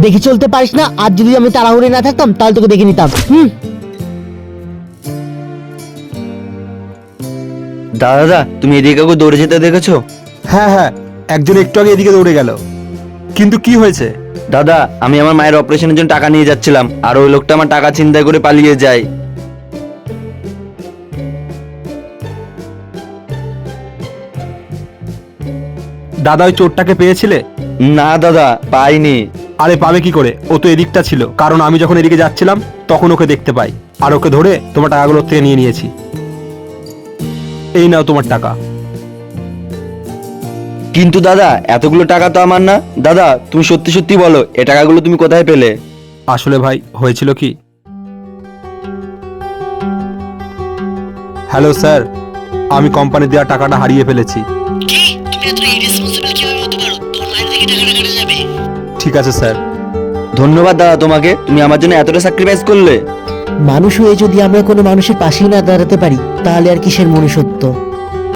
দেখে চলতে পারিস না? আর যদি আমি তাড়াহুড়ে না থাকতাম তাহলে তোকে দেখে নিতাম। দাদা, তুমি এদিকে কাউকে দৌড়ে যেতে দেখেছো? হ্যাঁ হ্যাঁ, একজন একটু আগে এদিকে দৌড়ে গেল। কিন্তু কি হয়েছে? দাদা, আমি আমার মায়ের অপারেশনের জন্য টাকা নিয়ে যাচ্ছিলাম, আর ওই লোকটা আমার টাকা ছিনতাই করে পালিয়ে যায়। দাদা, ওই চোরটাকে পেয়েছিলে? না দাদা, পাইনি। আরে পাবে কি করে, ও তো এদিকটা ছিল, কারণ আমি যখন এদিকে যাচ্ছিলাম তখন ওকে দেখতে পাই, আর ওকে ধরে তোমার টাকাগুলো থেকে নিয়ে নিয়েছি। এই নাও তোমার টাকা। কিন্তু দাদা, এতগুলো টাকা তো আমার না। দাদা, তুমি সত্যি সত্যি বলো, এ টাকাগুলো তুমি কোথায় পেলে? আসলে ভাই, হয়েছিল কি, হ্যালো স্যার, আমি কোম্পানি দেওয়া টাকাটা হারিয়ে ফেলেছি। কি? তুমি এত ইরেসপন্সিবল কিভাবে হতে পারো? তোর মায়ের থেকে টাকাটা কাটা যাবে। ঠিক আছে স্যার। ধন্যবাদ দাদা তোমাকে, তুমি আমার জন্য এতটা স্যাক্রিফাইস করলে। মানুষ হয়ে যদি আমরা কোনো মানুষের পাশেই না দাঁড়াতে পারি তাহলে আর কিসের মনুষ্যত্ব?